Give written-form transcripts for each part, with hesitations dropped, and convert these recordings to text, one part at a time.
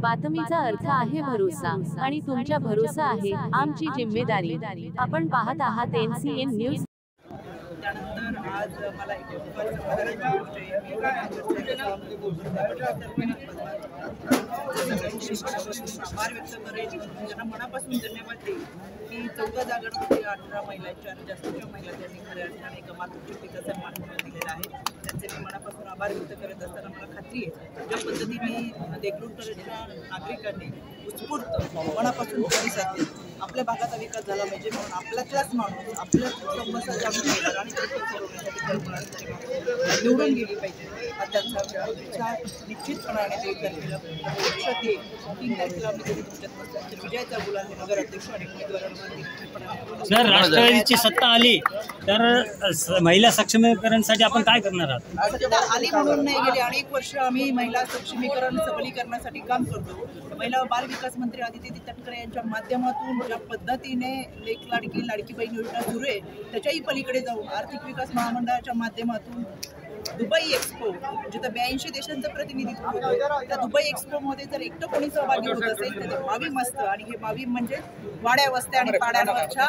बातमीचा अर्थ आहे भरोसा आणि तुमच्या भरोसा आहे आमची जिम्मेदारी। आपण पाहत आहात NCN न्यूज। त्यानंतर आज मला एक आभार व्यक्त करेन, त्यांना मनापासून धन्यवाद देईन की 14 जागांमध्ये 18 महिलांच्या आणि जास्तीच्या महिला त्यांनी खऱ्या अर्थाने मातृशक्तीचा सन्मान म्हणून दिलेला आहे। त्यांचे मी मनापासून आभार व्यक्त करत असताना मला खात्री आहे ज्या पद्धतीने देगलूरकरच्या नागरिकांनी उत्स्फूर्त मनापासून प्रतिसाद दिला, आपल्या भागाचा विकास झाला पाहिजे म्हणून आपल्यातलाच माणूस आपल्या समस्या जाणून घेणार आणि निवडून गेली पाहिजे त्यांचा विचार निश्चितपणाने ते तारखेला लक्षात येईल। 3 तारखेला आम्ही जरी तुमच्यात विजयाचा गुलाल हे नगराध्यक्ष आणि उमेदवारांवरती जर राष्ट्रवादीची सत्ता आली तर महिला सक्षमीकरणासाठी आपण काय करणार आहात? सत्ता आली म्हणून नाही गेली, अनेक वर्ष आम्ही महिला सक्षमीकरण सबलीकरणासाठी काम करतो। महिला व बाल विकास मंत्री आदिती तटकरे यांच्या माध्यमातून ज्या पद्धतीने लेक लाडकी लाडकी बहीण योजना सुरू आहे त्याच्याही पलीकडे जाऊन आर्थिक विकास महामंडळाच्या माध्यमातून दुबई एक्सपो जिथं 82 देशांचं प्रतिनिधित्व होतं, त्या दुबई एक्सपोमध्ये जर एकटं कोणी सहभागी होत असेल तर ते मावीम असतं। आणि हे मावीम म्हणजे वाड्या वस्त्या आणि पाड्यांवरच्या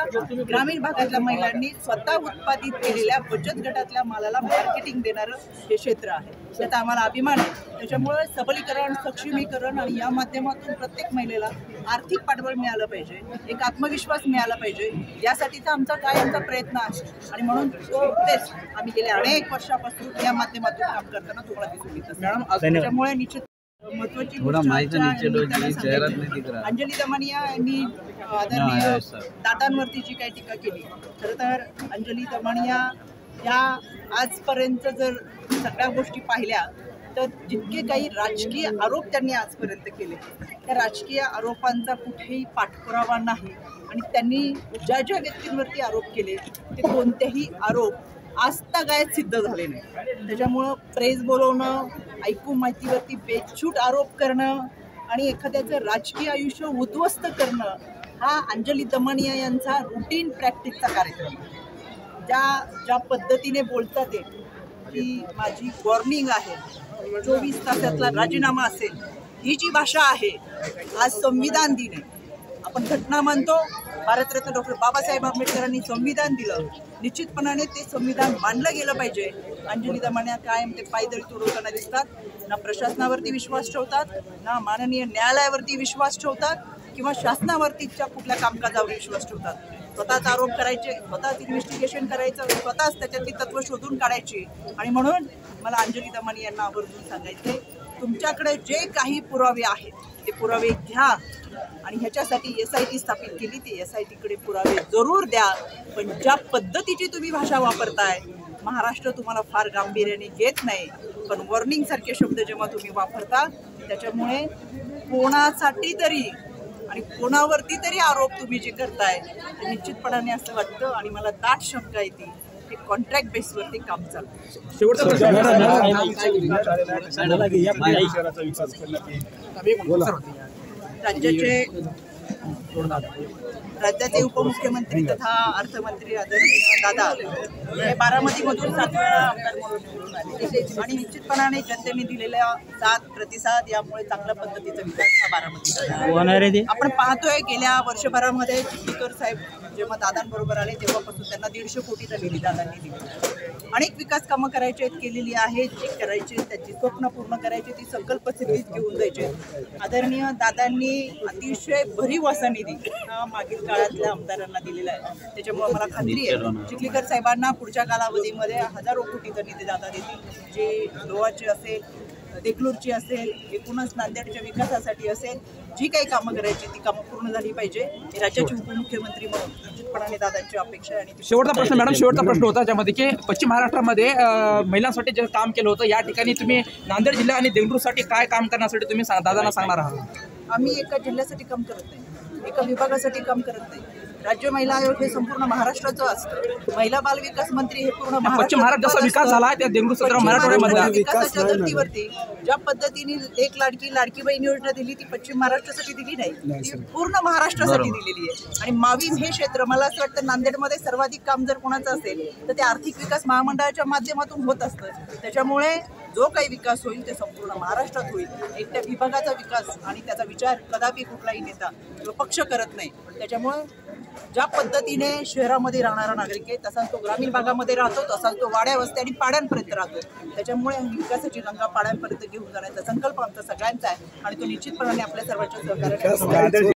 ग्रामीण भागातल्या महिलांनी स्वतः उत्पादित केलेल्या बचत गटातल्या मालाला मार्केटिंग देणारं हे क्षेत्र आहे, त्याचा आम्हाला अभिमान आहे। त्याच्यामुळे सबलीकरण सक्षमीकरण आणि या माध्यमातून प्रत्येक महिलेला आर्थिक पाठबळ मिळालं पाहिजे, एक आत्मविश्वास मिळाला पाहिजे, यासाठीचा आमचा कायमचा प्रयत्न आहे। आणि म्हणून तेच आम्ही गेल्या अनेक वर्षापासून या माध्यमातून काम करताना तुम्हाला दिसून येत असतं। त्याच्यामुळे निश्चित महत्वाची अंजली दमानिया यांनी आदरणीय दादांवरती जी काही टीका केली, खरं तर अंजली दमानिया या आजपर्यंत जर सगळ्या गोष्टी पाहिल्या तर जितके काही राजकीय आरोप त्यांनी आजपर्यंत केले त्या राजकीय आरोपांचा कुठेही पाठपुरावा नाही आणि त्यांनी ज्या ज्या व्यक्तींवरती आरोप केले ते कोणतेही आरोप आजतागायत सिद्ध झाले नाही। त्याच्यामुळं प्रेस बोलवणं, ऐकून माहितीवरती बेछूट आरोप करणं आणि एखाद्याचं राजकीय आयुष्य उद्ध्वस्त करणं हा अंजली दमानिया यांचा रुटीन प्रॅक्टिसचा कार्यक्रम आहे। ज्या पद्धतीने बोलतात ते की माझी वॉर्निंग आहे, 24 तासातला राजीनामा असेल, ही जी भाषा आहे, आज संविधान दिन आहे, आपण घटना मानतो, भारतरत्न डॉक्टर बाबासाहेब आंबेडकरांनी संविधान दिलं, निश्चितपणाने ते संविधान मानलं गेलं पाहिजे। अंजली दमानिया कायम ते पायदळी तुडवताना दिसतात, ना प्रशासनावरती विश्वास ठेवतात, ना माननीय न्यायालयावरती विश्वास ठेवतात किंवा शासनावरतीच्या कुठल्या कामकाजावर विश्वास ठेवतात। स्वतःच आरोप करायचे, स्वतःच इन्व्हेस्टिगेशन करायचं, स्वतःच त्याच्यातली तत्व शोधून काढायची। आणि म्हणून मला अंजली दमानिया यांना आवर्जून सांगायचे, तुमच्याकडे जे काही पुरावे आहेत ते पुरावे घ्या आणि ह्याच्यासाठी SIT स्थापित केली, ते SITकडे पुरावे जरूर द्या, पण ज्या पद्धतीची तुम्ही भाषा वापरताय महाराष्ट्र तुम्हाला फार गांभीर्याने घेत नाही, पण वॉर्निंगसारखे शब्द जेव्हा तुम्ही वापरता त्याच्यामुळे कोणासाठी तरी आणि कोणावरती तरी आरोप तुम्ही जे करताय ते निश्चितपणाने असं वाटतं आणि मला दाट शंका येते की कॉन्ट्रॅक्ट बेसवरती काम चालतं। राज्याचे उपमुख्यमंत्री तथा अर्थमंत्री आदरणीय दादा हे बारामतीमधून 7 वेळा आमदार म्हणून निवडून आले आणि निश्चितपणाने जनतेने दिलेल्या साथ प्रतिसाद यामुळे चांगल्या पद्धतीचा विकास हा बारामतीचा आपण पाहतोय। गेल्या वर्षभरामध्ये चिखलीकर साहेब जेव्हा दादांबरोबर आले तेव्हापासून त्यांना 150 कोटीचा निधी दादांनी दिला। अनेक विकास कामं करायची आहेत, केलेली आहेत, जी करायची त्यांची स्वप्न पूर्ण करायची, ती संकल्प सिद्धीत घेऊन जायचे। आदरणीय दादांनी अतिशय भरीव असा निधी मागील काळातल्या आमदारांना दिलेला आहे, त्याच्यामुळे मला खात्री आहे चिखलीकर साहेबांना पुढच्या कालावधीमध्ये हजारो कोटीचा निधी दादा देतील, जे लोहाची असेल, देगलूरची असेल, एकूणच नांदेडच्या विकासासाठी असेल, जी काही कामं करायची ती कामं पूर्ण झाली पाहिजे हे राज्याचे उपमुख्यमंत्री म्हणून निश्चितपणाने दादांची अपेक्षा आहे। आणि शेवटचा प्रश्न मॅडम, शेवटचा प्रश्न होता ज्यामध्ये की पश्चिम महाराष्ट्रामध्ये महिलांसाठी जे काम केलं होतं या ठिकाणी तुम्ही नांदेड जिल्हा आणि देगलूरसाठी काय काम करण्यासाठी तुम्ही दादांना सांगणार आहात? आम्ही एका जिल्ह्यासाठी काम करत नाही, एका विभागासाठी काम करत नाही। राज्य महिला आयोग हे संपूर्ण महाराष्ट्राचं असतं, महिला बाल विकास मंत्री हे पूर्ण पश्चिम महाराष्ट्राचा विकास झाला त्या देगलूर सदर मराठवाड्यामध्ये विकासाच्या धर्तीवरती ज्या पद्धतीने एक लाडकी लाडकी बहीण योजना दिली ती पश्चिम महाराष्ट्रासाठी दिली नाही, ती पूर्ण महाराष्ट्रासाठी दिलेली आहे। आणि मावीम हे क्षेत्र मला असं वाटतं नांदेडमध्ये सर्वाधिक काम जर कोणाचं असेल तर ते आर्थिक विकास महामंडळाच्या माध्यमातून होत असतं। त्याच्यामुळे जो काही विकास होईल ते संपूर्ण महाराष्ट्रात होईल. एकट्या विभागाचा विकास आणि त्याचा विचार कदापि कुठलाही नेता किंवा पक्ष करत नाही. त्याच्यामुळे ज्या पद्धतीने शहरामध्ये राहणारा नागरिक आहे तसाच तो ग्रामीण भागामध्ये राहतो, तसाच तो वाड्या वस्ती आणि पाड्यांपर्यंत राहतो. त्याच्यामुळे विकासाची गंगा पाड्यांपर्यंत घेऊन जाण्याचा संकल्प आमचा सगळ्यांचा आहे आणि तो निश्चितपणाने आपल्या सर्वांच्या सहकार्याने